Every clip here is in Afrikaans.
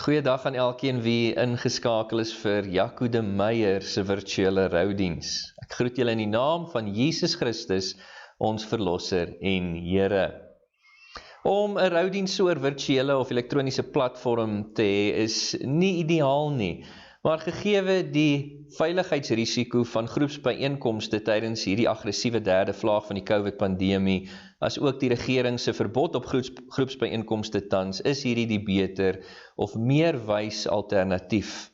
Goeiedag aan elkeen wie ingeskakel is vir Jaco de Meyer se virtuele roudiens. Ek groet julle in die naam van Jesus Christus, ons Verlosser en Here. Om 'n roudiens so oor virtuele of elektroniese platform te hê is nie ideaal nie, maar gegeewe die veiligheidsrisiko van groepsbyeenkomste tydens hierdie aggressiewe derde vlaag van die COVID-pandemie, as ook die regering se verbod op groepsbyeenkomste tans, is hierdie die beter of meer wys alternatief.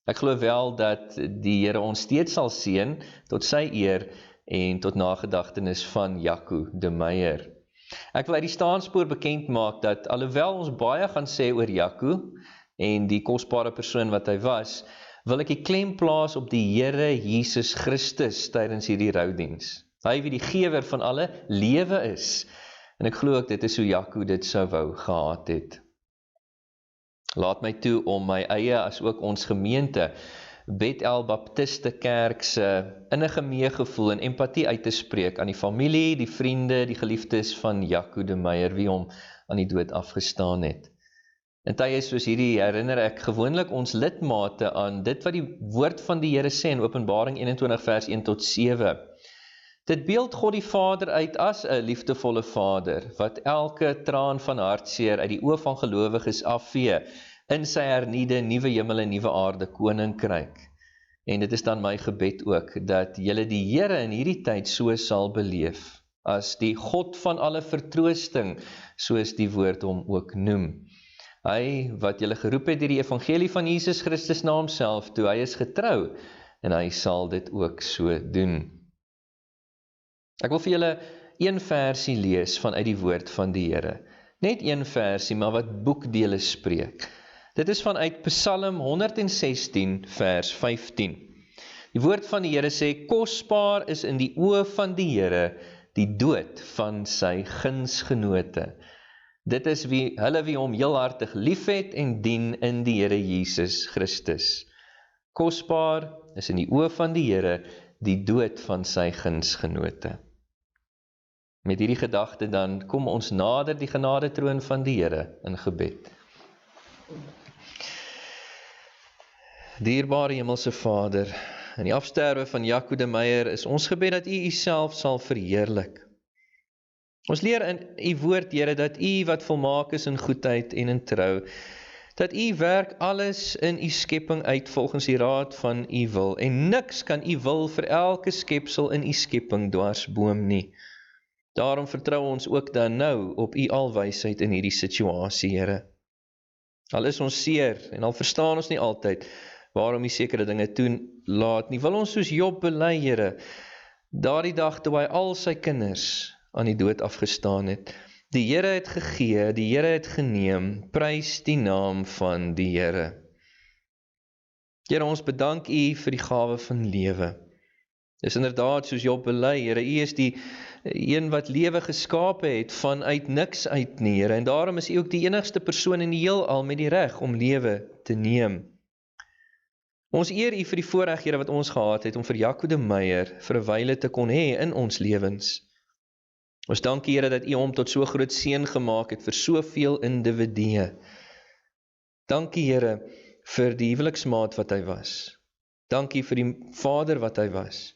Ek glo wel dat die Here ons steeds sal seën tot sy eer en tot nagedagtenis van Jaco de Meyer. Ek wil uit die staanspoor bekend maak dat alhoewel ons baie gaan sê oor Jaco en die kosbare persoon wat hy was, wil ek die klem plaas op die Here Jesus Christus tydens hierdie roudiens. Hy wie die gewer van alle lewe is, en ek glo ook dit is hoe Jaco dit sou wou gehad het. Laat my toe om my eie as ook ons gemeente, Bethel Baptiste Kerk se innige meegevoel en empatie uit te spreek aan die familie, die vriende, die geliefdes van Jaco de Meyer, wie hom aan die dood afgestaan het. In tye soos hierdie herinner ek gewoonlik ons lidmate aan dit wat die woord van die Here sê in Openbaring 21 vers 1 tot 7. Dit beeld God die Vader uit as 'n liefdevolle Vader, wat elke traan van hartseer uit die oë van gelowiges afvee, in sy hernieude nuwe hemel en nuwe aarde koninkryk. En dit is dan my gebed ook, dat julle die Here in hierdie tyd so sal beleef, as die God van alle vertroosting, soos die woord hom ook noem. Hy wat julle geroep het deur die evangelie van Jesus Christus na homself toe, hy is getrou, en hy sal dit ook so doen. Ek wil vir julle een versie lees vanuit die woord van die Here. Net een versie, maar wat boekdele spreek. Dit is vanuit Psalm 116 vers 15. Die woord van die Here sê, kosbaar is in die oë van die Here die dood van sy gunsgenote. Dit is hulle wie hom heelhartig liefhet en dien in die Here Jesus Christus. Kosbaar is in die oë van die Here die dood van sy gunsgenote. Met hierdie gedagte dan kom ons nader die genadetroon van die Here in gebed. Dierbare Hemelse Vader, in die afsterwe van Jaco de Meyer is ons gebed dat U Uself sal verheerlik. Ons leer in U woord, Here, dat U wat volmaak is in goedheid en in trou, dat U werk alles in U skepping uit volgens die raad van U wil, en niks kan U wil vir elke skepsel in U skepping dwarsboom nie. Daarom vertrou ons ook dan nou op U alwysheid in hierdie situasie, Here. Al is ons seer en al verstaan ons nie altyd waarom U sekere dinge toelaat nie, wil ons soos Job bely, Here, daardie dag toe hy al sy kinders aan die dood afgestaan het. Die Here het gegee, die Here het geneem, prys die naam van die Here. Here, ons bedank U vir die gawe van lewe. Dis inderdaad soos Job bely, Here, U is die een wat lewe geskape het vanuit niks uit nie, Here, en daarom is U ook die enigste persoon in die heelal met die reg om lewe te neem. Ons eer U vir die voorreg, Here, wat ons gehad het om vir Jaco de Meyer vir 'n wyle te kon hê in ons lewens. Ons dank U, Here, dat U hom tot so groot seën gemaak het vir soveel individue. Dank U, Here, vir die huweliksmaat wat hy was. Dank U vir die vader wat hy was.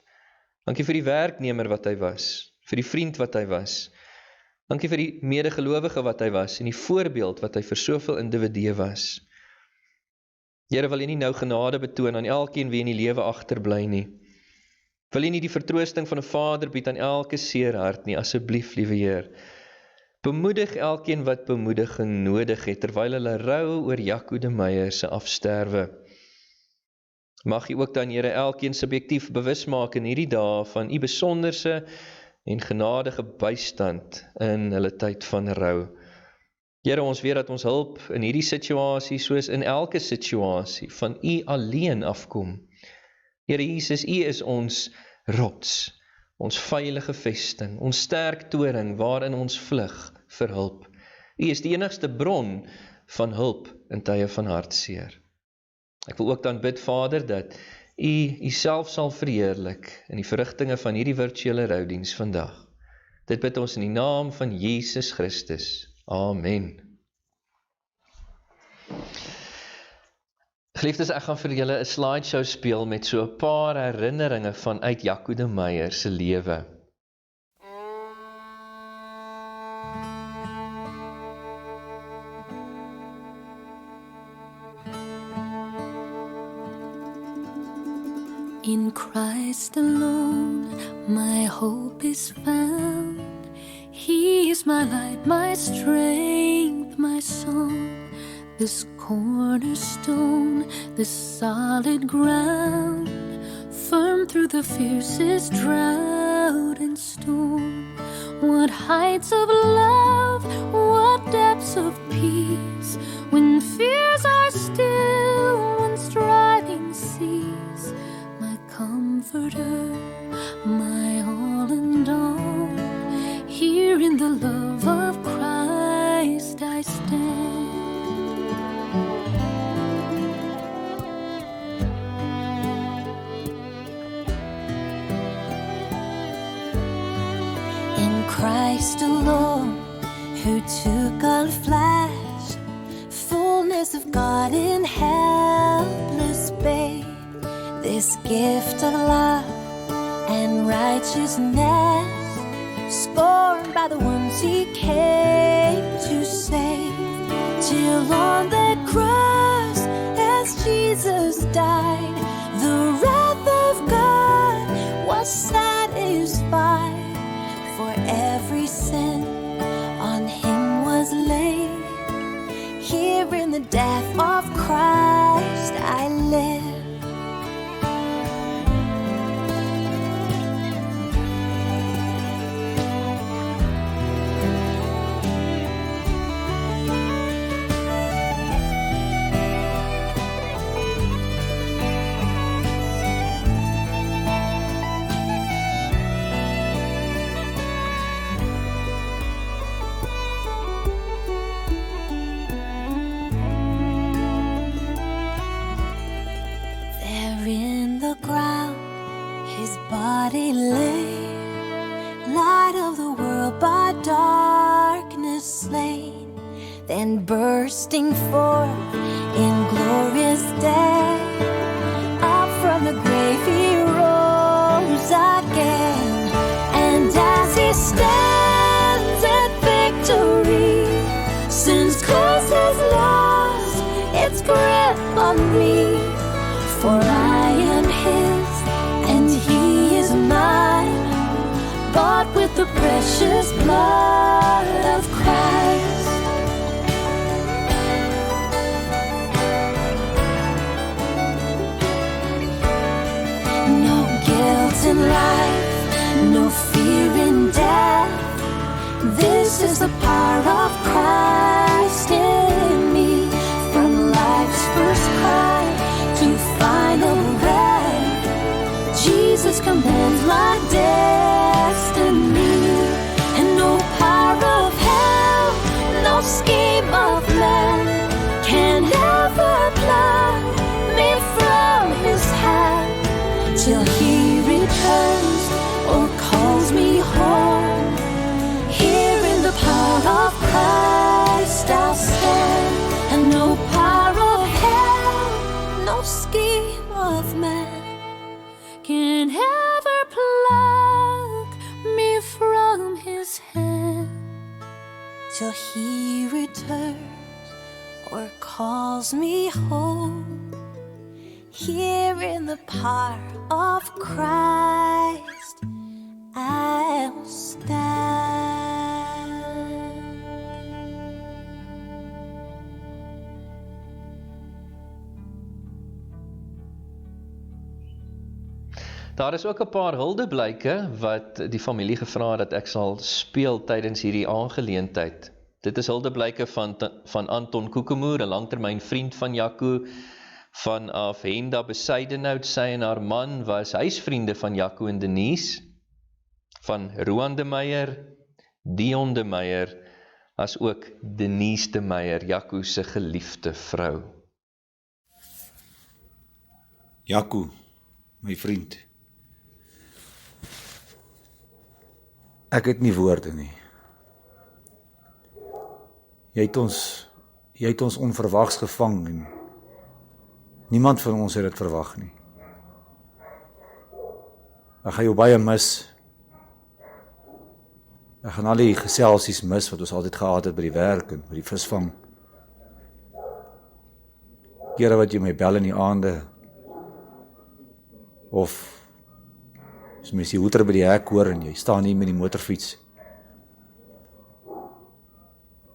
Dank U vir die werknemer wat hy was, vir die vriend wat hy was. Dank U vir die medegelowige wat hy was en die voorbeeld wat hy vir soveel individue was. Here, wil U nie nou genade betoon aan elkeen wie in die lewe agterbly nie. Wil U nie die vertroosting van 'n vader bied aan elke seer hart nie, asseblief, liewe Heer. Bemoedig elkeen wat bemoediging nodig het, terwyl hulle rou oor Jaco de Meyer se afsterwe. Mag U ook dan, Here, elkeen subjektief bewus maak in hierdie dae van U besonderse en genadige bystand in hulle tyd van rou. Here, ons weet dat ons hulp in hierdie situasie, soos in elke situasie, van U alleen afkom. Here Jesus, U is ons rots, ons veilige vesting, ons sterk toring waarin ons vlug vir hulp. U is die enigste bron van hulp in tye van hartseer. Ek wil ook dan bid, Vader, dat U Uself sal verheerlik in die verrigtinge van hierdie virtuele roudiens vandag. Dit bid ons in die naam van Jesus Christus. Amen. Geliefdes, ek gaan vir julle 'n slideshow speel met so 'n paar herinneringe vanuit Jaco de Meyer se lewe. In Christ alone, my hope is found. He is my light, my strength, my song. This cornerstone, this solid ground, firm through the fiercest drought and storm. What heights of love, what depths of peace, when fears are still, when striving cease. My comforter, my all and all, here in the love of Christ I stand. In Christ alone, who took on flesh, fullness of God in helpless babe. This gift of love and righteousness, scorned by the ones he came to save. Till on the cross, as Jesus died, the wrath of God was satisfied. For every sin on him was laid. Here in the death of Christ I live. Body lay, light of the world by darkness slain, then bursting forth in glorious day, up from the grave he rose again. And as he stands at victory, sin's curse has lost its grip on me. For I am his and he is mine, bought with the precious blood of Christ. No guilt in life, no fear in death. This is the power of Christ in me. From life's first cry to final breath, Jesus commands my destiny. And no power of hell, no scheme of man can ever pluck me from his hand, till he returns or calls me home. Here in the power of Christ I'll stand. And no power of hell, no scheme of man can ever pluck me from his hand, till he returns or calls me home. Here in the power of Christ I'll stand. Daar is ook 'n paar huldeblyke wat die familie gevra het dat ek sal speel tydens hierdie aangeleentheid. Dit is huldeblyke van Anton Koekemoer, 'n langtermyn vriend van Jaco, vanaf Henda Besuidenhout. Sy en haar man was huisvriende van Jaco en Denise, van Roan de Meyer, Dion de Meyer, as ook Denise de Meyer, Jaco se geliefde vrou. Jaco, my vriend. Ek het nie woorde nie. Jy het ons onverwags gevang en Niemand van ons het dit verwag nie. Ek gaan jou baie mis. Ek gaan al die geselsies mis wat ons altyd gehad het by die werk en by die visvang. Kere wat jy my bel in die aande, of as mens die hoeter by die hek hoor en jy staan hier met die motorfiets.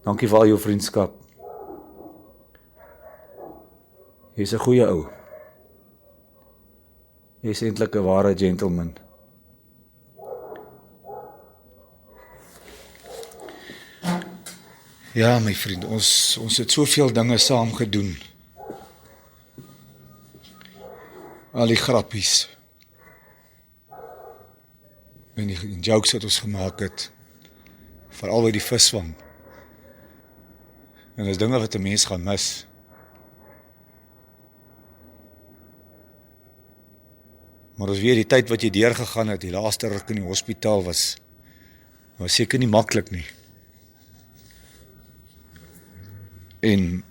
Dankie vir al jou vriendskap. Jy is 'n goeie ou. Jy is eintlik 'n ware gentleman. Ja, my vriend, ons het soveel dinge saam gedoen. Al die grappies. En die jokes wat ons gemaak het. Veral by die visvang. En dis dinge wat 'n mens gaan mis. Maar ons weet die tyd wat jy deurgegaan het, die laaste ruk in die hospitaal was seker nie maklik nie. En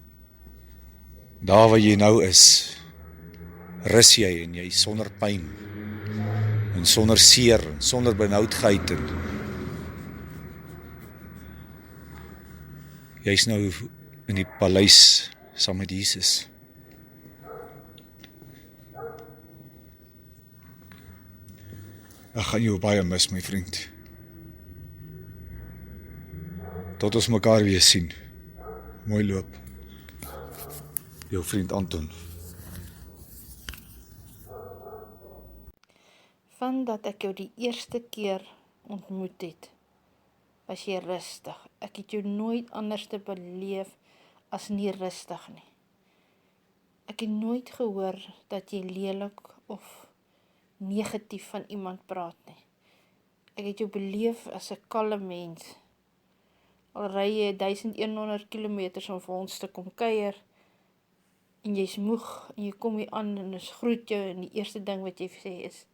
daar waar jy nou is, rus jy en jy sonder pyn en sonder seer en sonder benoudheid en jy's nou in die paleis saam met Jesus. Ek gaan jou baie mis, my vriend. Tot ons mekaar weer sien. Mooi loop. Jou vriend Anton. Van dat ek jou die eerste keer ontmoet het, was jy rustig. Ek het jou nooit anders te beleef as nie rustig nie. Ek het nooit gehoor dat jy lelik of negatief van iemand praat nie. Ek het jou beleef as 'n kalme mens. Al ry jy 1100 kilometers om vir ons te kom kuier, en jy's moeg, en jy kom hier aan en ons groet jou, en die eerste ding wat jy sê is,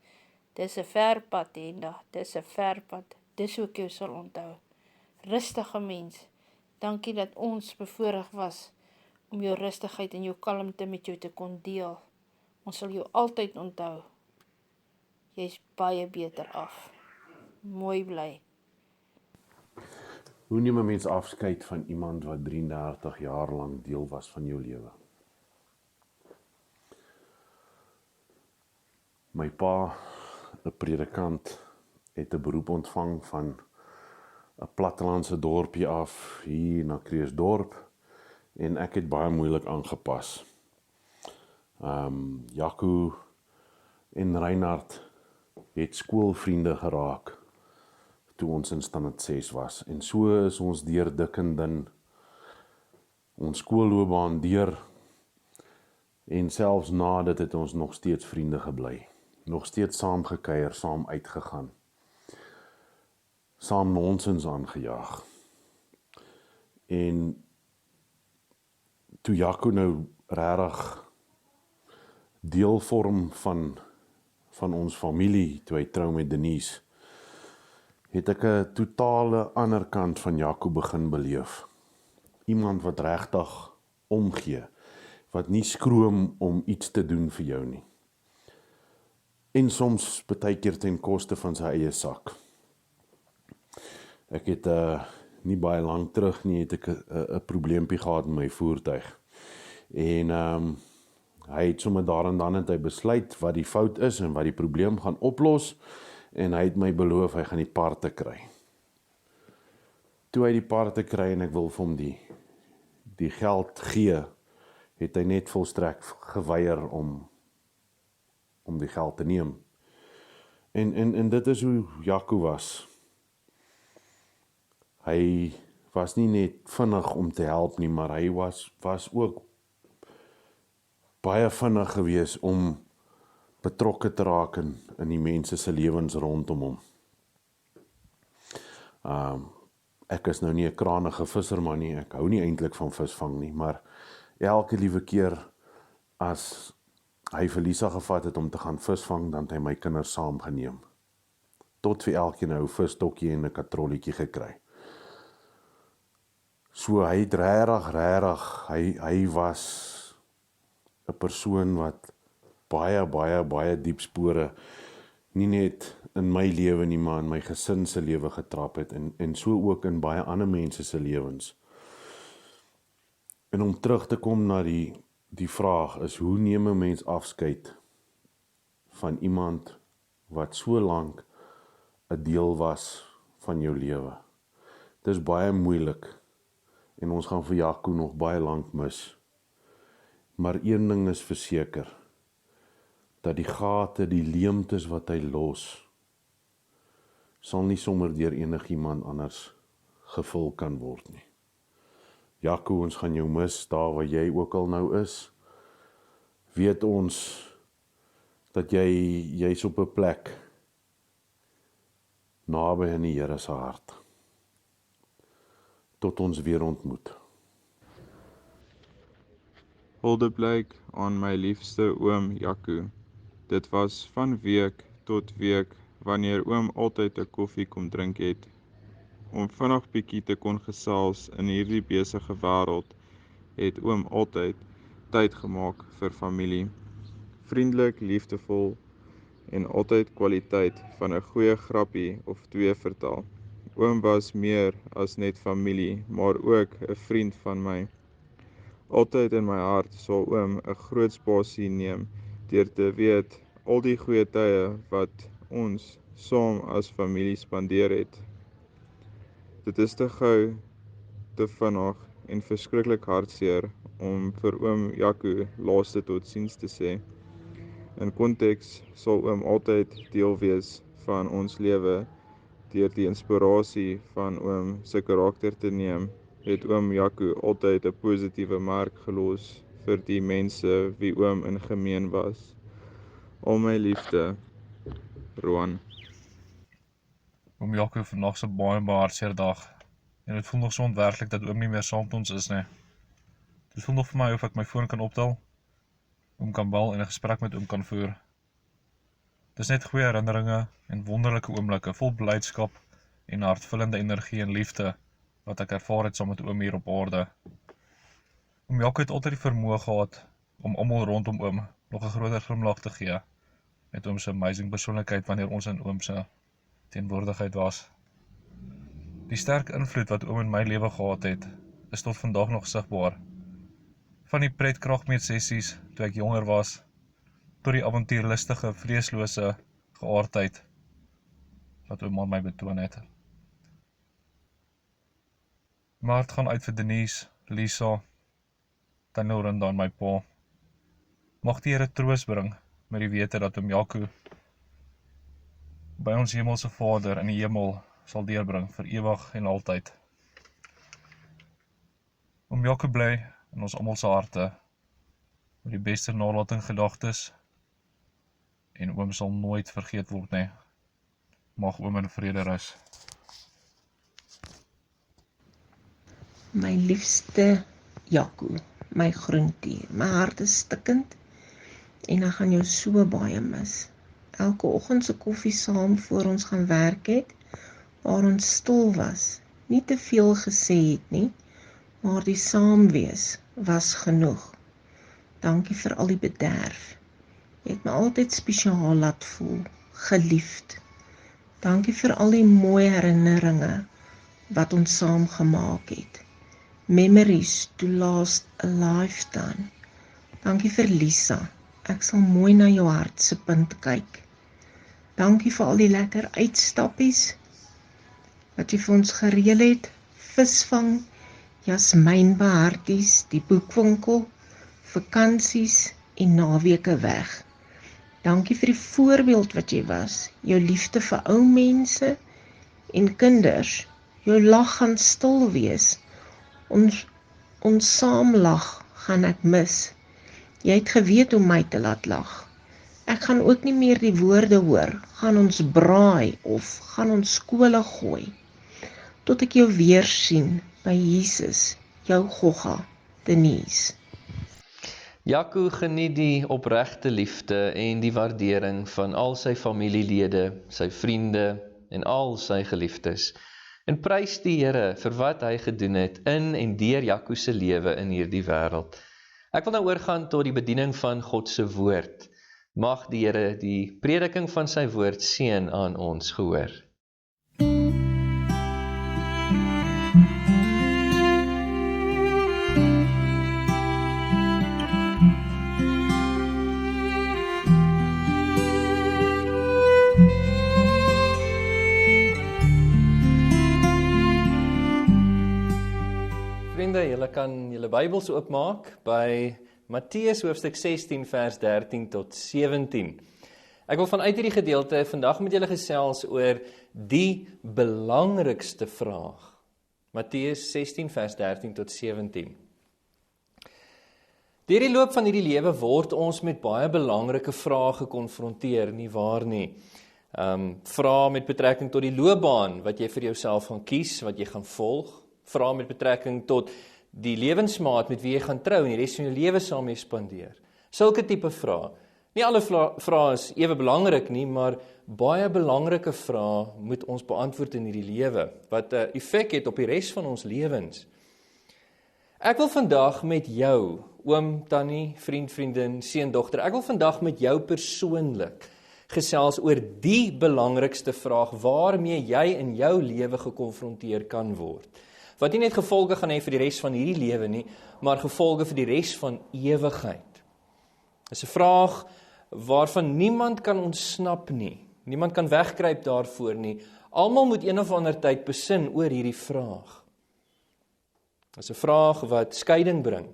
dis 'n ver pad, Henda, dis 'n ver pad, dis hoe ek jou sal onthou. Rustige mens, dankie dat ons bevoorreg was, om jou rustigheid en jou kalmte met jou te kon deel. Ons sal jou altyd onthou. Jy's baie beter af. Mooi bly. Hoe neem 'n mens afskeid van iemand wat 33 jaar lank deel was van jou lewe? My pa, 'n predikant, het 'n beroep ontvang van 'n plattelandse dorpie af hier na Kreersdorp en ek het baie moeilik aangepas. Jaco en Reinhard het skoolvriende geraak toe ons in standaard 6 was. En so is ons deur dik en dun ons skoolloopbaan deur en selfs na dit het ons nog steeds vriende gebly. Nog steeds saam gekuier, saam uitgegaan. Saam nonsens aangejaag. En toe Jaco nou regtig deel vorm van ons familie, toe hy trou met Denise, het ek 'n totale ander kant van Jaco begin beleef. Iemand wat regtig omgee, wat nie skroom om iets te doen vir jou nie. En soms baie keer ten koste van sy eie sak. Ek het nie baie lank terug nie, het ek 'n probleempie gehad met my voertuig. En hy het sommer daar en dan het hy besluit wat die fout is en wat die probleem gaan oplos, en hy het my beloof, hy gaan die parte kry. Toe hy die parte kry en ek wil vir hom die geld gee, het hy net volstrek geweier om die geld te neem. En dit is hoe Jaco was. Hy was nie net vinnig om te help nie, maar hy was ook baie vinnig gewees om betrokke te raak in die mense se lewens rondom hom. Ek is nou nie 'n kranige visserman nie, ek hou nie eintlik van visvang nie, maar elke liewe keer as hy vir Lisa gevat het om te gaan visvang, dan het hy my kinders saamgeneem. Tot vir elkeen 'n ou visstokkie en 'n katrolletjie gekry. So hy het regtig, hy was 'n persoon wat baie diep spore, nie net in my lewe nie, maar in my gesin se lewe getrap het, en so ook in baie ander mense se lewens. En om terug te kom na die vraag is, hoe neem 'n mens afskeid van iemand wat so lank 'n deel was van jou lewe? Dit is baie moeilik, en ons gaan vir Jaco nog baie lank mis. Maar een ding is verseker, dat die gate, die leemtes wat hy los, sal nie sommer deur enigiemand anders gevul kan word nie. Jaco, ons gaan jou mis, daar waar jy ook al nou is. Weet ons, dat jy's op 'n plek, naby in die Here se hart. Tot ons weer ontmoet. Huldeblyk aan my liefste oom Jaco. Dit was van week tot week, wanneer oom altyd 'n koffie kom drink het, om vinnig bietjie te kon gesels in hierdie besige wêreld, het oom altyd tyd gemaak vir familie. Vriendelik, liefdevol en altyd kwaliteit van 'n goeie grappie of twee vertel. Oom was meer as net familie, maar ook 'n vriend van my. Altyd in my hart sal oom 'n groot spasie neem deur te weet al die goeie tye wat ons saam as familie spandeer het. Dit is te gou, te vinnig en verskriklik hartseer om vir oom Jaco laaste totsiens te sê. In konteks sal oom altyd deel wees van ons lewe. Deur die inspirasie van oom se karakter te neem, het oom Jaco altyd 'n positiewe merk gelos vir die mense wie oom in gemeen was. Al my liefde, Roan. Oom Jaco, vandag se baie hartseer dag. En dit voel nog so onwerklik dat oom nie meer saam met ons is nie. Dit voel nog vir my of ek my foon kan optel, oom kan bel en 'n gesprek met oom kan voer. Dis net goeie herinneringe en wonderlike oomblikke, vol blydskap en hartvullende energie en liefde, wat ek ervaar het saam met oom hier op aarde. Oom Jaco het altyd die vermoë gehad om almal rondom oom nog 'n groter glimlag te gee, met oom se amazing persoonlikheid wanneer ons in oom se teenwoordigheid was. Die sterk invloed wat oom in my lewe gehad het, is tot vandag nog sigbaar. Van die pretkragmeetsessies toe ek jonger was, tot die avontuurlustige, vreeslose geaardheid wat oom aan my betoon het. My hart gaan uit vir Denise, Lisa, Daniel Rinda en my pa. Mag die Here troos bring met die wete dat oom Jaco by ons hemelse Vader in die hemel sal deurbring vir ewig en altyd. Oom Jaco bly in ons almal se harte met die beste nalatiging gedagtes, en oom sal nooit vergeet word nie. Mag oom in vrede rus. My liefste Jaco, my groentie, my hart is stikkend en ek gaan jou so baie mis. Elke oggend se koffie saam voor ons gaan werk het, waar ons stil was, nie te veel gesê het nie, maar die saamwees was genoeg. Dankie vir al die bederf. Jy het my altyd spesiaal laat voel, geliefd. Dankie vir al die mooi herinneringe wat ons saam gemaak het. Memories to last a lifetime. Dankie vir Lisa. Ek sal mooi na jou hart se punt kyk. Dankie vir al die lekker uitstappies wat jy vir ons gereël het. Visvang, jasmynbeharties, die boekwinkel, vakansies en naweke weg. Dankie vir die voorbeeld wat jy was, jou liefde vir ou mense en kinders, jou lag gaan stil wees, ons saam lag gaan ek mis. Jy het geweet om my te laat lag. Ek gaan ook nie meer die woorde hoor, gaan ons braai of gaan ons skole gooi. Tot ek jou weer sien by Jesus, jou Gogga, Denise. Jaco geniet die opregte liefde en die waardering van al sy familielede, sy vriende en al sy geliefdes. En prys die Here vir wat hy gedoen het in en deur Jaco se lewe in hierdie wêreld. Ek wil nou oorgaan tot die bediening van God se woord. Mag die Here die prediking van sy woord seën aan ons gehoor. Vriende, julle kan julle Bybels oopmaak by Matteus hoofstuk 16 vers 13 tot 17. Ek wil vanuit hierdie gedeelte vandag met julle gesels oor die belangrikste vraag. Matteus 16 vers 13 tot 17. Deur die loop van hierdie lewe word ons met baie belangrike vrae gekonfronteer, nie waar nie? Vrae met betrekking tot die loopbaan wat jy vir jouself gaan kies, wat jy gaan volg. Vrae met betrekking tot die lewensmaat met wie jy gaan trou en die res van jou lewe saam mee spandeer. Sulke tipe vrae. Nie alle vrae is ewe belangrik nie, maar baie belangrike vrae moet ons beantwoord in hierdie lewe, wat 'n effek het op die res van ons lewens. Ek wil vandag met jou, oom, tannie, vriend, vriendin, seun, dogter, ek wil vandag met jou persoonlik gesels oor die belangrikste vraag waarmee jy in jou lewe gekonfronteer kan word. Wat nie net gevolge gaan hê vir die res van hierdie lewe nie, maar gevolge vir die res van ewigheid. Dit is 'n vraag waarvan niemand kan ontsnap nie. Niemand kan wegkruip daarvoor nie. Almal moet een of ander tyd besin oor hierdie vraag. Dit is 'n vraag wat skeiding bring.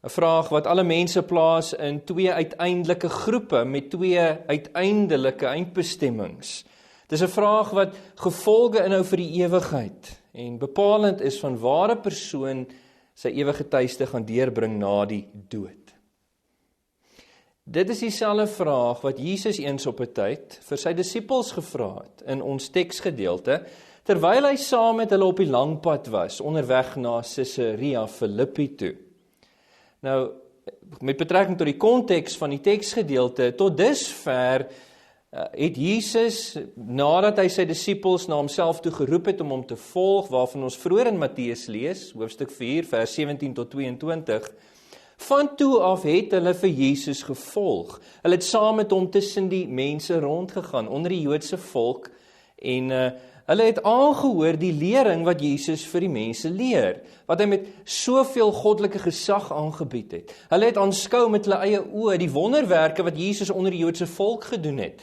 'n Vraag wat alle mense plaas in twee uiteindelike groepe met twee uiteindelike eindbestemmings. Dit is 'n vraag wat gevolge inhou vir die ewigheid en bepalend is van waar 'n persoon sy ewige tuiste gaan deurbring na die dood. Dit is dieselfde vraag wat Jesus eens op 'n tyd vir sy disippels gevra het in ons teksgedeelte, terwyl hy saam met hulle op die lang pad was, onderweg na Caesarea Philippi toe. Nou, met betrekking tot die konteks van die teksgedeelte, tot dusver het Jesus, nadat hy sy disippels na homself toe geroep het om hom te volg, waarvan ons vroeër in Matteus lees, hoofstuk 4, vers 17 tot 22, van toe af het hulle vir Jesus gevolg. Hulle het saam met hom tussen die mense rondgegaan, onder die Joodse volk, en hulle het aangehoor die lering wat Jesus vir die mense leer, wat hy met soveel goddelike gesag aangebied het. Hulle het aanskou met hulle eie oë die wonderwerke wat Jesus onder die Joodse volk gedoen het.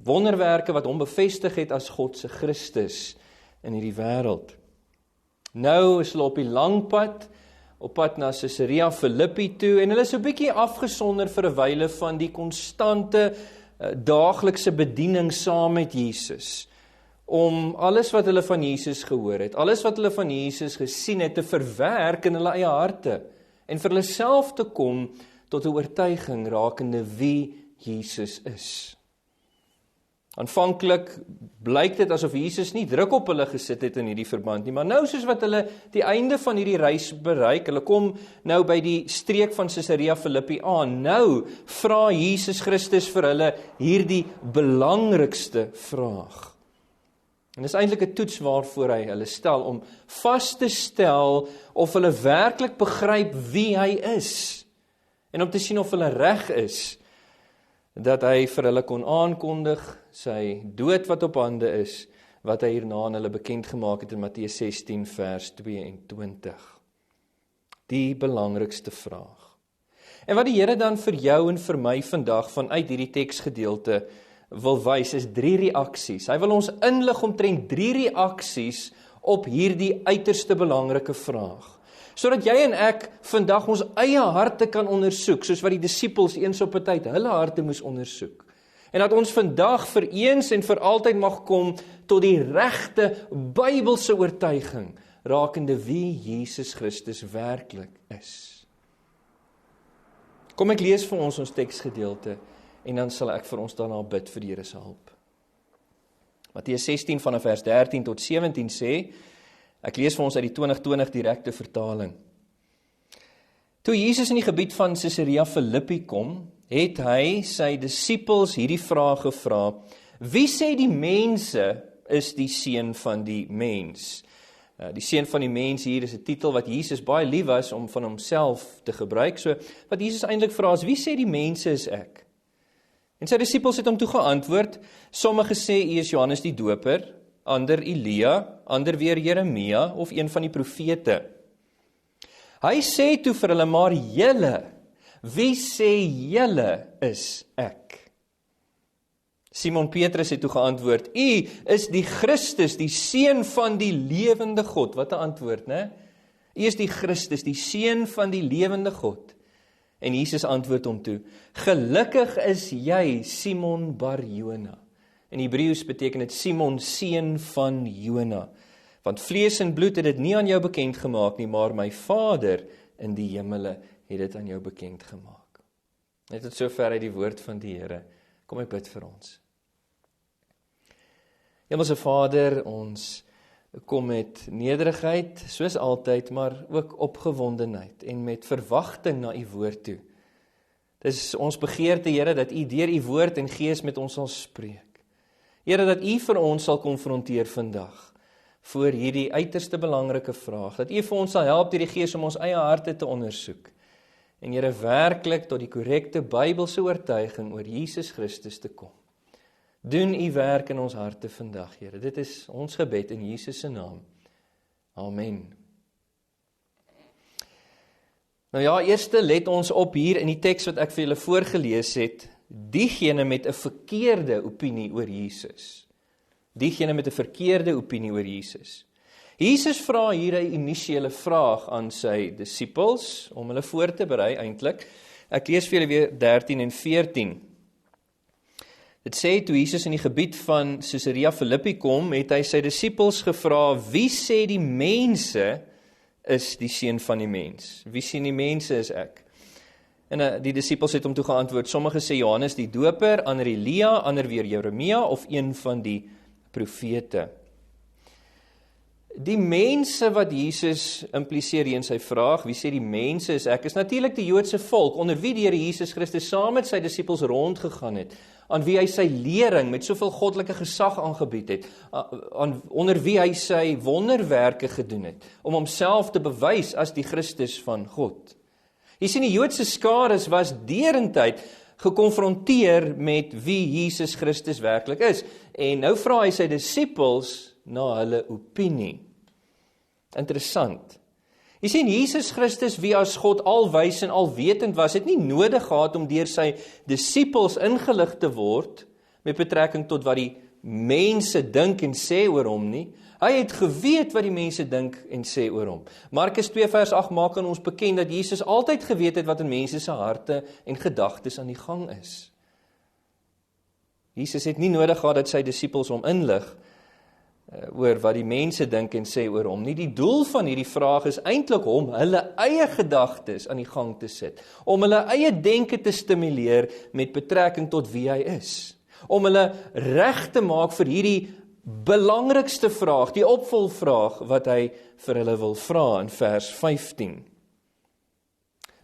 Wonderwerke wat hom bevestig het as God se Christus in hierdie wêreld. Nou is hulle op die lang pad, op pad na Caesarea Philippi toe, en hulle is 'n bietjie afgesonder vir 'n wyle van die konstante daaglikse bediening saam met Jesus, om alles wat hulle van Jesus gehoor het, alles wat hulle van Jesus gesien het, te verwerk in hulle eie harte, en vir hulle self te kom tot 'n oortuiging rakende wie Jesus is. Aanvanklik blyk dit asof Jesus nie druk op hulle gesit het in hierdie verband nie, maar nou soos wat hulle die einde van hierdie reis bereik, hulle kom nou by die streek van Caesarea Philippi aan, nou vra Jesus Christus vir hulle hierdie belangrikste vraag. En dis eintlik 'n toets waarvoor hy hulle stel, om vas te stel of hulle werklik begryp wie hy is, en om te sien of hulle reg is, dat hy vir hulle kon aankondig sy dood wat op hande is, wat hy hierna aan hulle bekend gemaak het in Matteus 16 vers 22. Die belangrikste vraag. En wat die Here dan vir jou en vir my vandag vanuit hierdie teksgedeelte wil wys, is 3 reaksies. Hy wil ons inlig omtrent 3 reaksies op hierdie uiterste belangrike vraag, sodat jy en ek vandag ons eie harte kan ondersoek, soos wat die disippels eens op 'n tyd hulle harte moes ondersoek. En dat ons vandag vir eens en vir altyd mag kom tot die regte Bybelse oortuiging rakende wie Jesus Christus werklik is. Kom ek lees vir ons teksgedeelte en dan sal ek vir ons daarna bid vir die Here se hulp. Matteus 16 vanaf vers 13 tot 17 sê, ek lees vir ons uit die 2020 direkte vertaling. Toe Jesus in die gebied van Caesarea Philippi kom, het hy sy disippels hierdie vraag gevra: Wie sê die mense is die seun van die mens? Die seun van die mens hier is 'n titel wat Jesus baie lief was om van homself te gebruik. So wat Jesus eintlik vra is, wie sê die mense is ek? En sy disippels het hom toe geantwoord, sommige sê u is Johannes die Doper, ander Elia, ander weer Jeremia of een van die profete. Hy sê toe vir hulle, maar julle, wie sê julle is ek? Simon Petrus het toe geantwoord, u is die Christus, die seun van die lewende God. Wat 'n antwoord, né? U is die Christus, die seun van die lewende God. En Jesus antwoord hom toe, gelukkig is jy, Simon Bar-Jona. In Hebreëus beteken dit Simon, seun van Jona. Want vlees en bloed het dit nie aan jou bekend gemaak nie, maar my Vader in die hemele het dit aan jou bekend gemaak. Net tot sover uit die woord van die Here. Kom ek bid vir ons. Hemelse Vader, ons kom met nederigheid, soos altyd, maar ook opgewondenheid en met verwagting na u woord toe. Dis ons begeerte, Here, dat u deur u woord en gees met ons sal spreek. Here, dat u vir ons sal konfronteer vandag voor hierdie uiterste belangrike vraag, dat u vir ons sal help deur die gees om ons eie harte te ondersoek. En Here, werklik tot die korrekte Bybelse oortuiging oor Jesus Christus te kom. Doen u werk in ons harte vandag, Here. Dit is ons gebed in Jesus se naam. Amen. Nou ja, eerste let ons op hier in die teks wat ek vir julle voorgelees het, diegene met 'n verkeerde opinie oor Jesus. Diegene met 'n verkeerde opinie oor Jesus. Jesus vra hier 'n initiële vraag aan sy disippels, om hulle voor te berei eintlik. Ek lees vir julle weer 13 en 14. Dit sê, toe Jesus in die gebied van Caesarea Philippi kom, het hy sy disippels gevra, wie sê die mense is die seun van die mens? Wie sê die mense is ek? En die disippels het hom toe geantwoord, sommige sê Johannes die Doper, ander Elia, ander weer Jeremia, of een van die profete. Die mense wat Jesus impliseer in sy vraag, wie sê die mense is ek, is natuurlik die Joodse volk, onder wie die Here Jesus Christus saam met sy disippels rondgegaan het, aan wie hy sy lering met soveel goddelike gesag aangebied het, onder wie hy sy wonderwerke gedoen het, om homself te bewys as die Christus van God. Jy sien, die Joodse skares was derentyd gekonfronteer met wie Jesus Christus werklik is, en nou vra hy sy disippels na hulle opinie. Interessant. Jy sien, Jesus Christus, wie as God alwys en alwetend was, het nie nodig gehad om deur sy disippels ingelig te word, met betrekking tot wat die mense dink en sê oor hom nie. Hy het geweet wat die mense dink en sê oor hom. Markus 2 vers 8 maak aan ons bekend dat Jesus altyd geweet het wat in mense se harte en gedagtes aan die gang is. Jesus het nie nodig gehad dat sy disippels hom inlig oor wat die mense dink en sê oor hom nie. Die doel van hierdie vraag is eintlik om hulle eie gedagtes aan die gang te sit, om hulle eie denke te stimuleer met betrekking tot wie hy is, om hulle reg te maak vir hierdie belangrikste vraag, die opvolgvraag wat hy vir hulle wil vra in vers 15.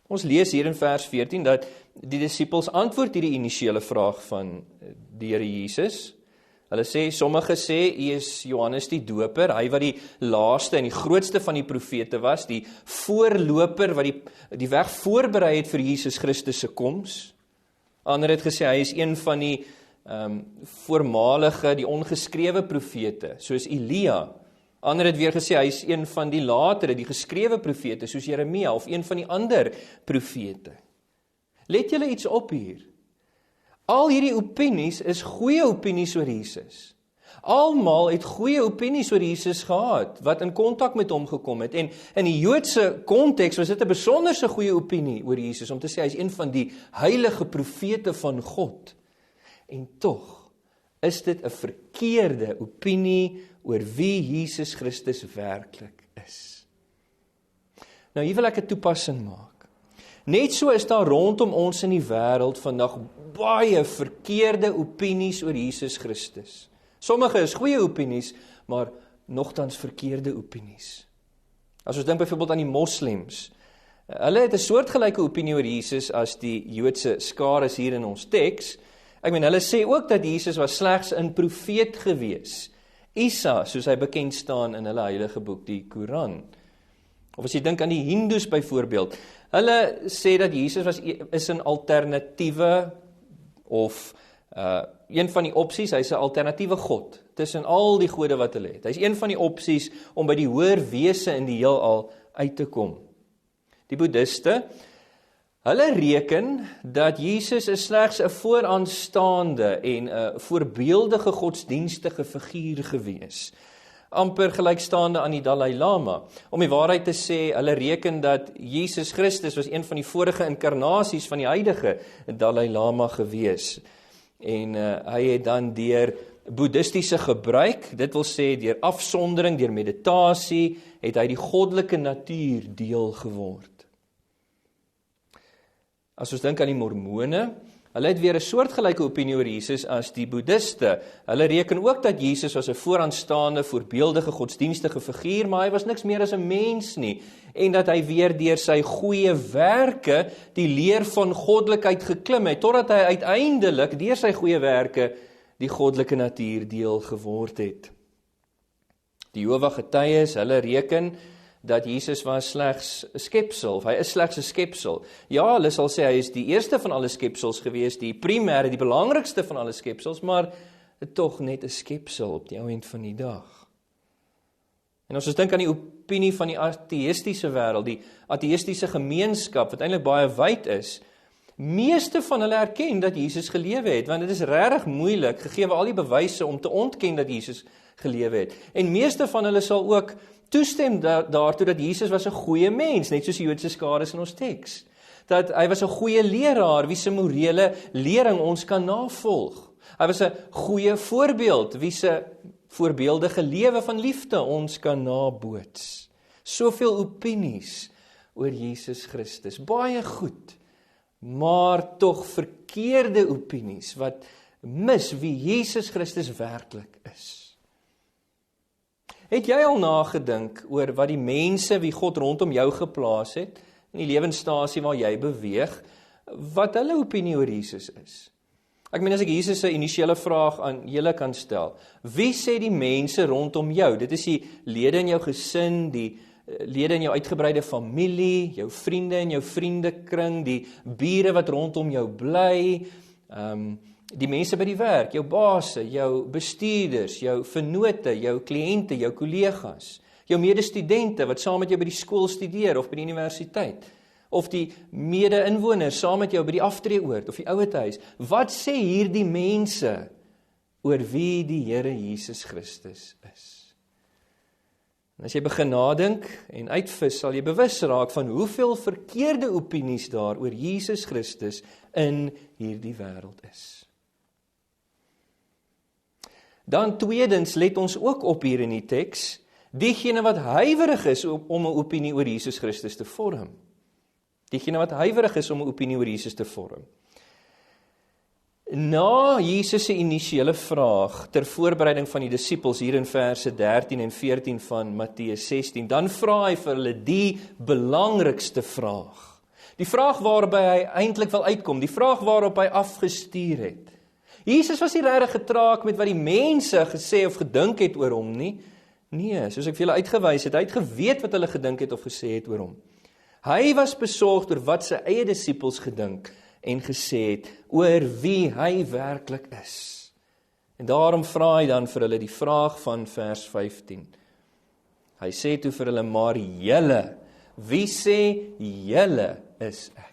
Ons lees hier in vers 14 dat die disippels antwoord hierdie initiële vraag van die Here Jesus. Hulle sê, sommige sê, hy is Johannes die Doper, hy wat die laaste en die grootste van die profete was, die voorloper wat die weg voorberei het vir Jesus Christus se koms. Ander het gesê, hy is een van die voormalige, die ongeskrewe profete, soos Elia. Ander het weer gesê, hy is een van die latere, die geskrewe profete, soos Jeremia, of een van die ander profete. Let julle iets op hier. Al hierdie opinies is goeie opinies oor Jesus. Almal het goeie opinies oor Jesus gehad, wat in kontak met hom gekom het. En in die Joodse konteks was dit 'n besonderse goeie opinie oor Jesus, om te sê, hy is een van die heilige profete van God. En tog is dit 'n verkeerde opinie oor wie Jesus Christus werklik is. Nou hier wil ek 'n toepassing maak. Net so is daar rondom ons in die wêreld vandag baie verkeerde opinies oor Jesus Christus. Sommige is goeie opinies, maar nogtans verkeerde opinies. As ons dink byvoorbeeld aan die moslems, hulle het 'n soortgelyke opinie oor Jesus as die Joodse skares hier in ons teks. Ek meen, hulle sê ook dat Jesus was slegs 'n profeet gewees Isa, soos hy bekend staan in hulle heilige boek, die Koran. Of as jy dink aan die Hindoes byvoorbeeld, hulle sê dat Jesus is 'n alternatiewe, of een van die opsies, hy's 'n alternatiewe God, tussen al die gode wat hulle het. Hy's een van die opsies om by die hoër wese in die heelal uit te kom. Die boeddhiste, hulle reken dat Jesus is slegs 'n vooraanstaande en 'n voorbeeldige godsdienstige figuur gewees. Amper gelykstaande aan die Dalai Lama. Om die waarheid te sê, hulle reken dat Jesus Christus was een van die vorige inkarnasies van die huidige Dalai Lama gewees. En hy het dan deur boeddhistiese gebruik, dit wil sê deur afsondering, deur meditasie, het hy die goddelike natuur deel geword. As ons dink aan die Mormone, hulle het weer 'n soortgelyke opinie oor Jesus as die boeddhiste. Hulle reken ook dat Jesus was 'n vooraanstaande, voorbeeldige godsdienstige figuur, maar hy was niks meer as 'n mens nie, en dat hy weer deur sy goeie werke die leer van goddelikheid geklim het, totdat hy uiteindelik deur sy goeie werke die goddelike natuur deel geword het. Die Jehova Getuies, hulle reken dat Jesus was slegs 'n skepsel, of hy is slegs 'n skepsel. Ja, hulle sal sê hy is die eerste van alle skepsels gewees, die primêre, die belangrikste van alle skepsels, maar tog net 'n skepsel op die ou end van die dag. En as ons dink aan die opinie van die ateïstiese wêreld, die ateïstiese gemeenskap, wat eintlik baie wyd is, meeste van hulle erken dat Jesus gelewe het, want dit is regtig moeilik, gegee al die bewyse om te ontken dat Jesus gelewe het. En meeste van hulle sal ook toestem daartoe dat Jesus was 'n goeie mens, net soos die Joodse skades in ons teks. Dat hy was 'n goeie leraar, wie se morele lering ons kan navolg. Hy was 'n goeie voorbeeld, wie se voorbeeldige lewe van liefde ons kan naboots. Soveel opinies oor Jesus Christus, baie goed, maar tog verkeerde opinies, wat mis wie Jesus Christus werklik is. Het jy al nagedink oor wat die mense wie God rondom jou geplaas het, in die lewensstasie waar jy beweeg, wat hulle opinie oor Jesus is? Ek meen, as ek Jesus se initiële vraag aan julle kan stel, wie sê die mense rondom jou? Dit is die lede in jou gesin, die lede in jou uitgebreide familie, jou vriende in jou vriendekring, die bure wat rondom jou bly, die mense by die werk, jou baase, jou bestuurders, jou vennote, jou kliënte, jou kollegas, jou medestudente wat saam met jou by die skool studeer of by die universiteit, of die mede-inwoners saam met jou by die aftreeoord of die ouetehuis. Wat sê hierdie mense oor wie die Here Jesus Christus is? En as jy begin nadink en uitvis, sal jy bewus raak van hoeveel verkeerde opinies daar oor Jesus Christus in hierdie wêreld is. Dan tweedens, let ons ook op hier in die teks, diegene wat huiwerig is om 'n opinie oor Jesus Christus te vorm. Diegene wat huiwerig is om 'n opinie oor Jesus te vorm. Na Jesus se initiële vraag ter voorbereiding van die disippels hier in verse 13 en 14 van Matteus 16, dan vra hy vir hulle die belangrikste vraag. Die vraag waarby hy eintlik wil uitkom, die vraag waarop hy afgestuur het. Jesus was nie regtig getraak met wat die mense gesê of gedink het oor hom nie. Nee, soos ek vir julle uitgewys het, hy het geweet wat hulle gedink het of gesê het oor hom. Hy was besorgd oor wat sy eie disippels gedink en gesê het oor wie hy werklik is. En daarom vra hy dan vir hulle die vraag van vers 15. Hy sê toe vir hulle, maar julle, wie sê julle is ek?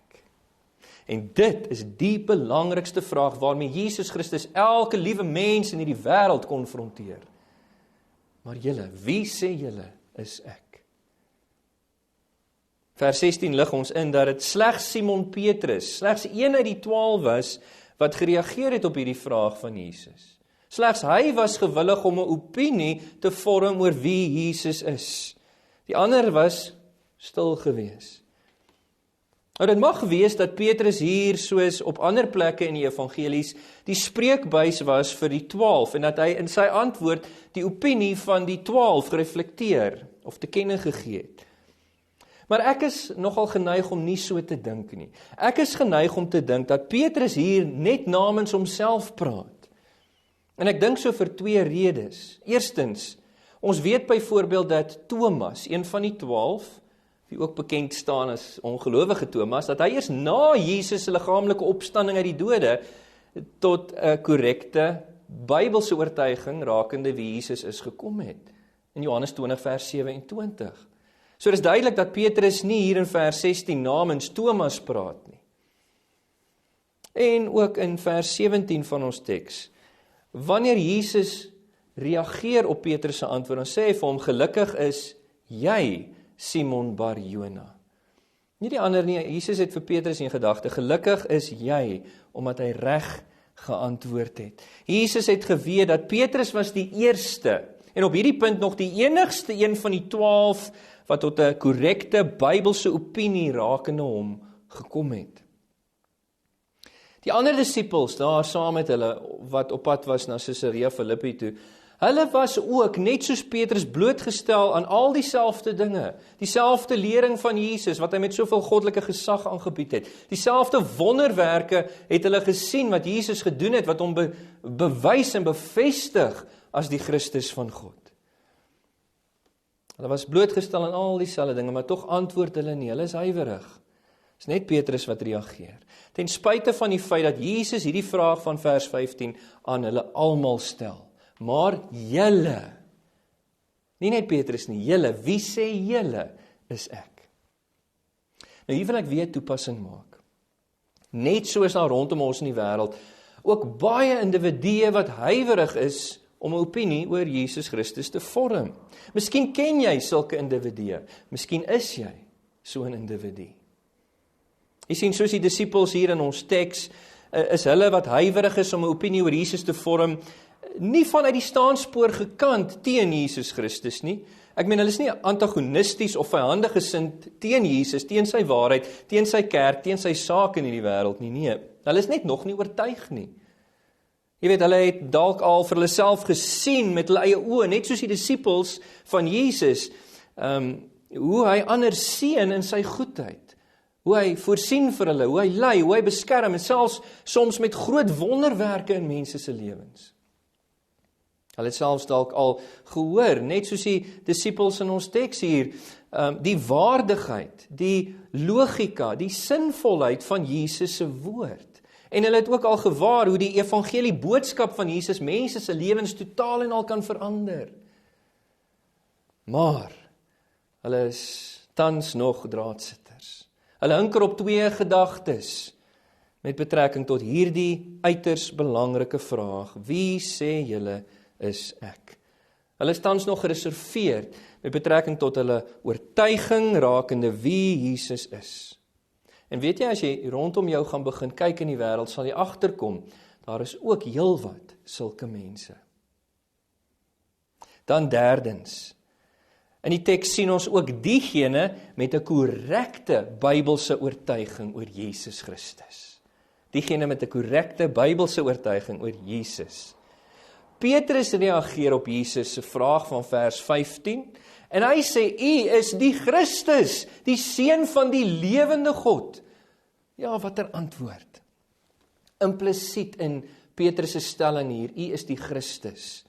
En dit is die belangrikste vraag waarmee Jesus Christus elke liewe mens in hierdie wêreld konfronteer. Maar julle, wie sê julle is ek? Vers 16 lig ons in dat dit slegs Simon Petrus, slegs een uit die 12 was, wat gereageer het op hierdie vraag van Jesus. Slegs hy was gewillig om 'n opinie te vorm oor wie Jesus is. Die ander was stil gewees. Nou dit mag wees dat Petrus hier, soos op ander plekke in die evangelies, die spreekbuis was vir die 12, en dat hy in sy antwoord die opinie van die 12 gereflekteer, of te kenne gegee het. Maar ek is nogal geneig om nie so te dink nie. Ek is geneig om te dink dat Petrus hier net namens homself praat. En ek dink so vir 2 redes. Eerstens, ons weet byvoorbeeld dat Thomas, een van die 12, wie ook bekend staan as ongelowige Thomas, dat hy eers na Jesus se liggaamlike opstanding uit die dode tot 'n korrekte Bybelse oortuiging rakende wie Jesus is gekom het. In Johannes 20 vers 27. So dis duidelik dat Petrus nie hier in vers 16 namens Thomas praat nie. En ook in vers 17 van ons teks, wanneer Jesus reageer op Petrus se antwoord, dan sê hy vir hom, gelukkig is jy, Simon Bar-Jona. Nie die ander nie, Jesus het vir Petrus in gedagte, gelukkig is jy, omdat hy reg geantwoord het. Jesus het geweet dat Petrus was die eerste, en op hierdie punt nog die enigste een van die 12, wat tot 'n korrekte Bybelse opinie rakende hom gekom het. Die ander disippels daar saam met hulle, wat op pad was na Caesarea Philippi toe, hulle was ook, net soos Petrus, blootgestel aan al dieselfde dinge, dieselfde lering van Jesus, wat hy met soveel goddelike gesag aangebied het, dieselfde wonderwerke het hulle gesien, wat Jesus gedoen het, wat hom bewys en bevestig as die Christus van God. Hulle was blootgestel aan al dieselfde dinge, maar tog antwoord hulle nie, hulle is huiwerig. Dit is net Petrus wat reageer. Ten spyte van die feit dat Jesus hierdie vraag van vers 15 aan hulle almal stel. Maar julle, nie net Petrus nie, julle, wie sê julle is ek? Nou hier wil ek weer toepassing maak. Net soos daar rondom ons in die wêreld, ook baie individue wat huiwerig is om 'n opinie oor Jesus Christus te vorm. Miskien ken jy sulke individue, miskien is jy so 'n individu. Jy sien, soos die disippels hier in ons teks, is hulle wat huiwerig is om 'n opinie oor Jesus te vorm, nie vanuit die staanspoor gekant teen Jesus Christus nie. Ek meen, hulle is nie antagonisties of vyandig gesind teen Jesus, teen sy waarheid, teen sy kerk, teen sy saak in hierdie wêreld nie. Nee, hulle is net nog nie oortuig nie. Jy weet, hulle het dalk al vir hulle self gesien met hulle eie oë, net soos die disippels van Jesus, hoe hy ander seën in sy goedheid, hoe hy voorsien vir hulle, hoe hy lei, hoe hy beskerm, en selfs soms met groot wonderwerke in mense se lewens. Hulle het selfs dalk al gehoor, net soos die disippels in ons teks hier, die waardigheid, die logika, die sinvolheid van Jesus se woord. En hulle het ook al gewaar hoe die evangelie boodskap van Jesus mense se lewens totaal en al kan verander. Maar hulle is tans nog draadsitters. Hulle hinker op 2 gedagtes met betrekking tot hierdie uiters belangrike vraag: wie sê julle is ek? Hulle is tans nog gereserveerd met betrekking tot hulle oortuiging rakende wie Jesus is. En weet jy, as jy rondom jou gaan begin kyk in die wêreld, sal jy agterkom, daar is ook heelwat sulke mense. Dan derdens, in die teks sien ons ook diegene met 'n korrekte Bybelse oortuiging oor Jesus Christus. Diegene met 'n korrekte Bybelse oortuiging oor Jesus. Petrus reageer op Jesus se vraag van vers 15, en hy sê, U is die Christus, die Seun van die lewende God. Ja, wat 'n antwoord. Implisiet in Petrus se stelling hier, U is die Christus.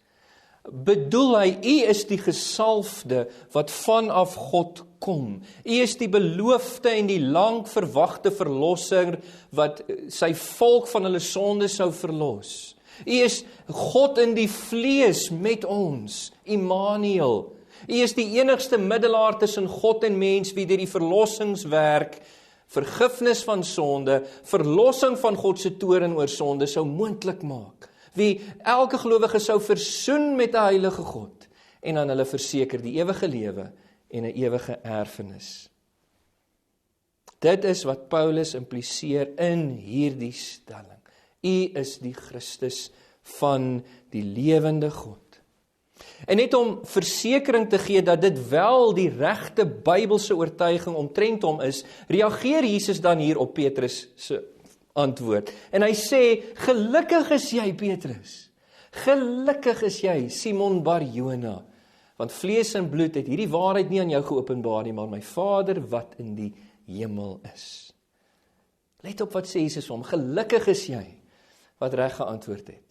Bedoel hy, U is die gesalfde wat vanaf God kom. U is die beloofde en die lang verwagte verlosser wat sy volk van hulle sonde sou verlos. U is God in die vlees met ons, Immanuel. U is die enigste middelaar tussen God en mens, wie deur die verlossingswerk, vergifnis van sonde, verlossing van God se toorn oor sonde sou moontlik maak. Wie elke gelowige sou versoen met 'n heilige God en aan hulle verseker die ewige lewe en 'n ewige erfenis. Dit is wat Paulus impliseer in hierdie stelling. U is die Christus van die lewende God. En net om versekering te gee dat dit wel die regte Bybelse oortuiging omtrent hom is, reageer Jesus dan hier op Petrus se antwoord. En hy sê, gelukkig is jy, Petrus. Gelukkig is jy, Simon Bar-Jona. Want vlees en bloed het hierdie waarheid nie aan jou geopenbaar nie, maar my Vader wat in die hemel is. Let op wat sê Jesus hom, gelukkig is jy, wat reg geantwoord het.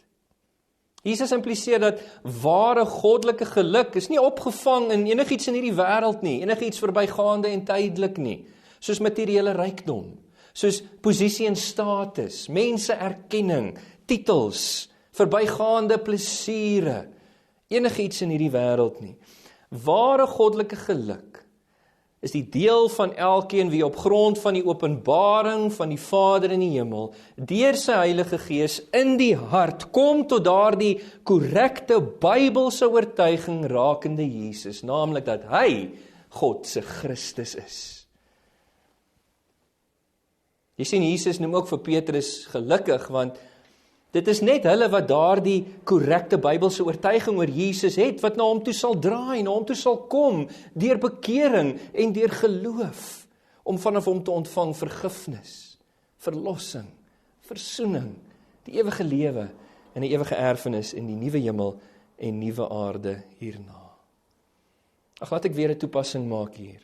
Jesus impliseer dat ware goddelike geluk is nie opgevang in enigiets in hierdie wêreld nie, enigiets verbygaande en tydelik nie, soos materiële rykdom, soos posisie en status, mense erkenning, titels, verbygaande plesiere, enigiets in hierdie wêreld nie. Ware goddelike geluk is die deel van elkeen wie op grond van die openbaring van die Vader in die hemel, deur sy Heilige Gees in die hart, kom tot daardie korrekte Bybelse oortuiging rakende Jesus, naamlik dat hy God se Christus is. Jy sien, Jesus noem ook vir Petrus gelukkig, want dit is net hulle wat daardie korrekte Bybelse oortuiging oor Jesus het, wat na hom toe sal draai, na hom toe sal kom, deur bekering en deur geloof, om vanaf hom te ontvang vergifnis, verlossing, versoening, die ewige lewe en die ewige erfenis in die nuwe hemel en nuwe aarde hierna. Ag, laat ek weer 'n toepassing maak hier.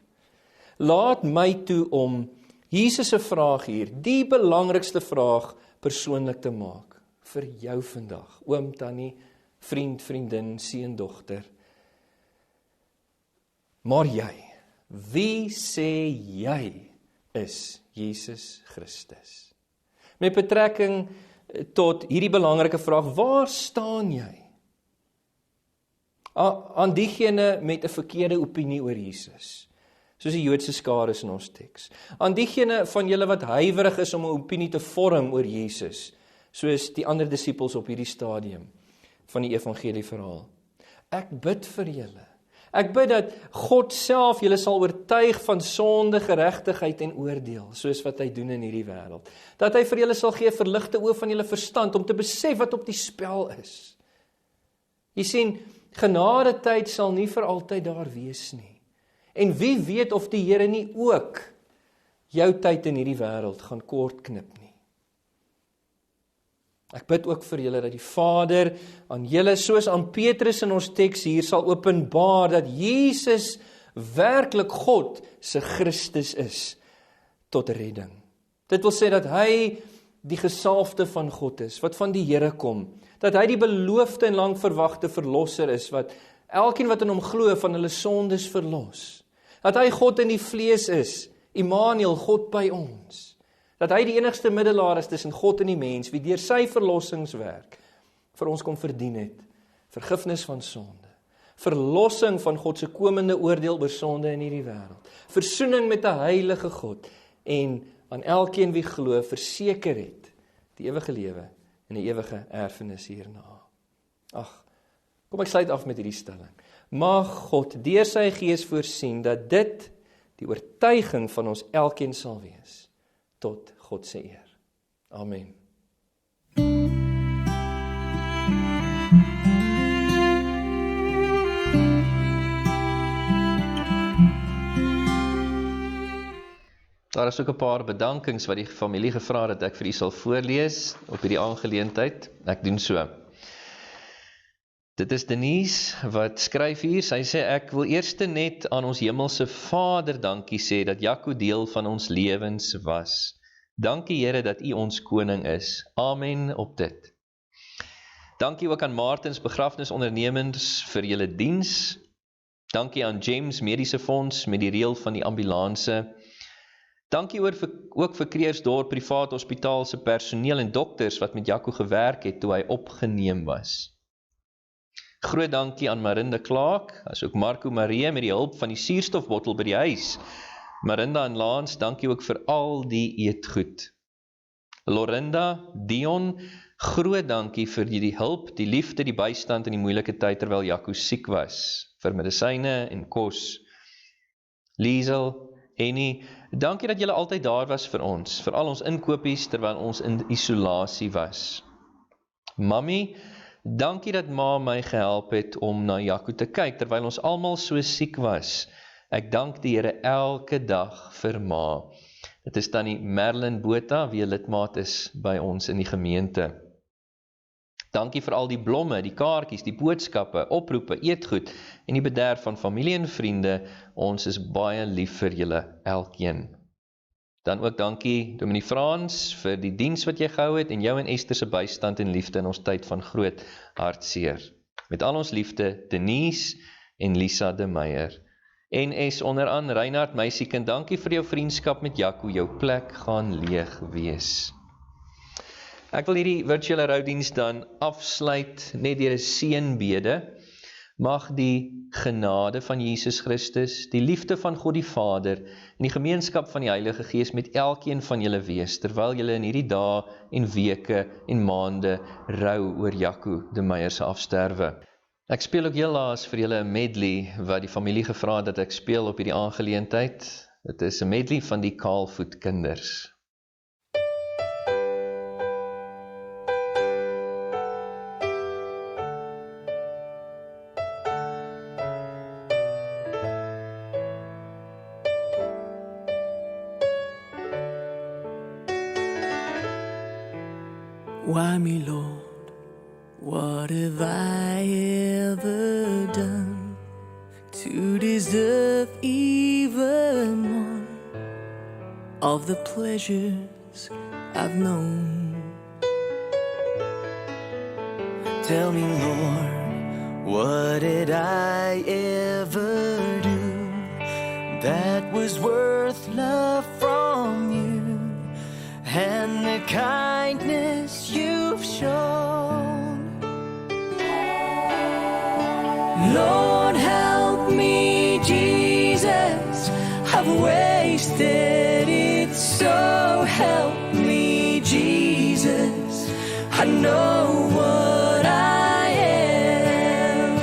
Laat my toe om Jesus se vraag hier, die belangrikste vraag, persoonlik te maak. Vir jou vandag, oom, tannie, vriend, vriendin, seun, dogter. Maar jy, wie sê jy is Jesus Christus? Met betrekking tot hierdie belangrike vraag, waar staan jy? Aan diegene met 'n verkeerde opinie oor Jesus, soos die Joodse skares in ons teks. Aan diegene van julle wat huiwerig is om 'n opinie te vorm oor Jesus, soos die ander disippels op hierdie stadium van die evangelieverhaal. Ek bid vir julle. Ek bid dat God self julle sal oortuig van sonde, geregtigheid en oordeel, soos wat hy doen in hierdie wêreld. Dat hy vir julle sal gee verligte oë van julle verstand, om te besef wat op die spel is. Jy sien, genadetyd sal nie vir altyd daar wees nie. En wie weet of die Here nie ook jou tyd in hierdie wêreld gaan kortknip nie. Ek bid ook vir julle dat die Vader aan julle, soos aan Petrus in ons teks hier, sal openbaar dat Jesus werklik God se Christus is tot redding. Dit wil sê dat hy die gesalfde van God is, wat van die Here kom, dat hy die beloofde en lang verwagte verlosser is, wat elkeen wat in hom glo van hulle sondes verlos. Dat hy God in die vlees is, Immanuel, God by ons. Dat hy die enigste middelaar is tussen God en die mens, wie deur sy verlossingswerk vir ons kom verdien het, vergifnis van sonde, verlossing van God se komende oordeel oor sonde in hierdie wêreld, versoening met 'n heilige God, en aan elkeen wie glo verseker het, die ewige lewe en die ewige erfenis hierna. Ag, kom ek sluit af met hierdie stelling. Mag God deur sy Gees voorsien dat dit die oortuiging van ons elkeen sal wees, tot God se eer. Amen. Daar is ook 'n paar bedankings wat die familie gevra het dat ek vir u sal voorlees op hierdie aangeleentheid. Ek doen so. Dit is Denise wat skryf hier. Sy sê, ek wil eers net aan ons hemelse Vader dankie sê dat Jaco deel van ons lewens was. Dankie Here dat u ons koning is. Amen op dit. Dankie ook aan Martins begrafnisondernemings vir julle diens. Dankie aan James Mediese Fonds met die reël van die ambulanse. Dankie ook vir Kreersdorp Privaat Hospitaal se personeel en dokters wat met Jaco gewerk het toe hy opgeneem was. Groot dankie aan Marinda Clark, asook Marco Marie met die hulp van die suurstofbottel by die huis. Marinda en Lance, dankie ook vir al die eetgoed. Lorinda, Dion, groot dankie vir die hulp, die liefde, die bystand in die moeilike tyd terwyl Jaco siek was, vir medisyne en kos. Liesel, Henny, dankie dat julle altyd daar was vir ons, vir al ons inkopies terwyl ons in isolasie was. Mami, dankie dat ma my gehelp het om na Jaco te kyk terwyl ons almal so siek was. Ek dank die Here elke dag vir ma. Dit is tannie Merlin Botha, wie 'n lidmaat is by ons in die gemeente. Dankie vir al die blomme, die kaartjies, die boodskappe, oproepe, eetgoed en die bederf van familie en vriende. Ons is baie lief vir julle elkeen. Dan ook dankie Dominee Frans vir die diens wat jy gehou het en jou en Esther se bystand en liefde in ons tyd van groot hartseer. Met al ons liefde, Denise en Lisa de Meyer. NS onderaan, Reinhard Meisiekind, dankie vir jou vriendskap met Jaco, jou plek gaan leeg wees. Ek wil hierdie virtuele roudiens dan afsluit net deur 'n seënbede. Mag die genade van Jesus Christus, die liefde van God die Vader en die gemeenskap van die Heilige Gees met elkeen van julle wees, terwyl julle in hierdie dae en weke en maande rou oor Jaco de Meyer se afsterwe. Ek speel ook heel laas vir julle 'n medley wat die familie gevra het dat ek speel op hierdie aangeleentheid. Dit is 'n medley van die Kaalvoet Kinders. Why me, Lord, what have I ever done to deserve even one of the pleasures I've known? Tell me, Lord, what did I ever do that was worth love from you and the kindness you've shown? Lord, help me, Jesus, I've wasted it, so help me, Jesus, I know what I am.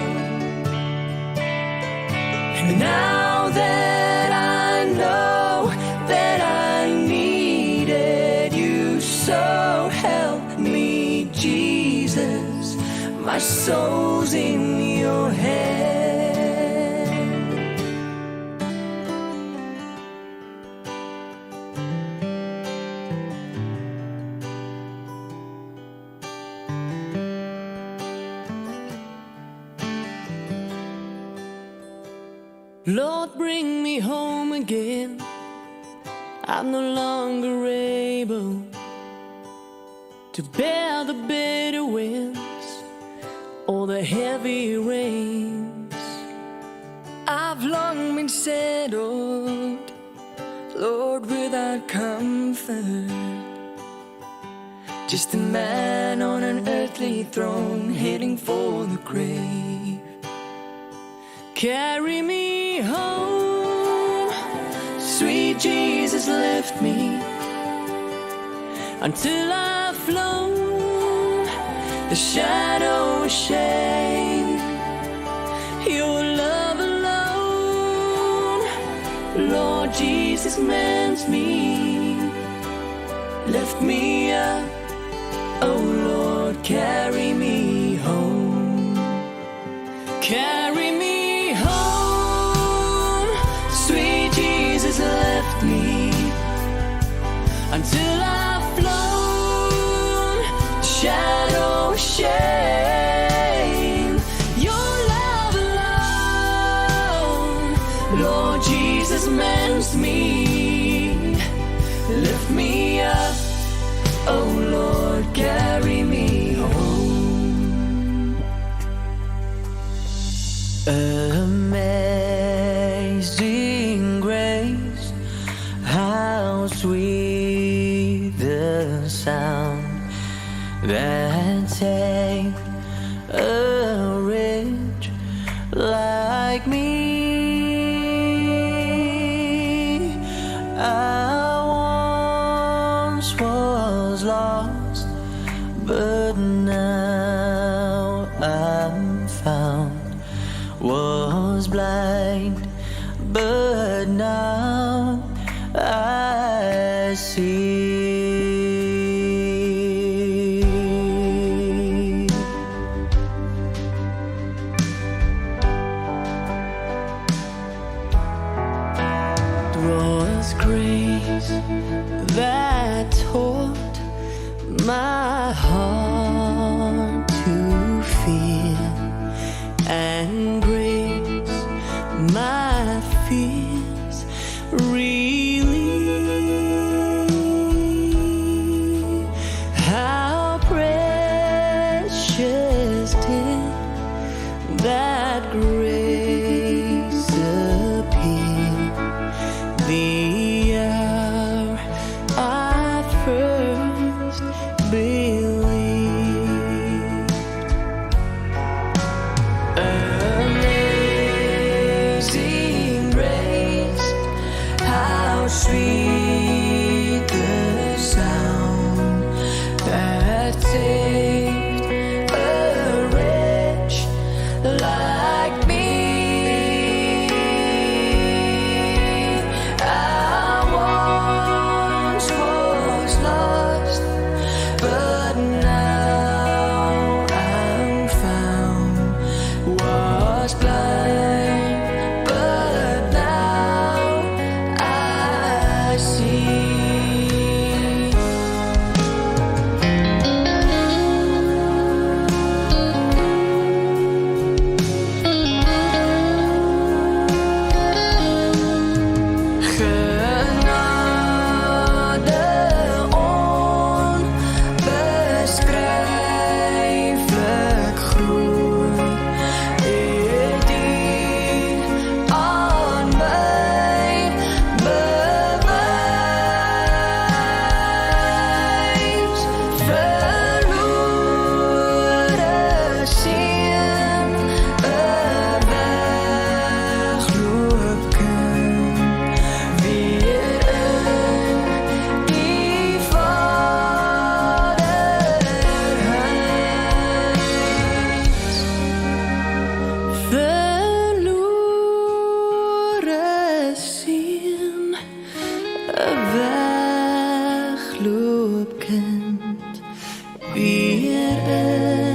And now that I know that I needed you, so help me, Jesus, my soul's in your hand. Lord, bring me home again. I'm no longer able to bear the bitter winds or the heavy rains. I've long been settled, Lord, without comfort. Just a man on an earthly throne heading for the grave. Carry me home, sweet Jesus, lift me until I've flown the shadow of shame. Your love alone, Lord Jesus, mends me, lift me up, oh Lord, carry me home. Carry me home, sweet Jesus, lift me until I've flown the shadow of shame. Your love alone, Lord Jesus, mends me, lift me up, oh Lord, carry me home. Amazing grace, how sweet the sound that saved a wretch like me. I once was lost, but now I'm found. Was blind, but now I see. It was grace that taught my heart to fear, and grace my fears relieved. wie er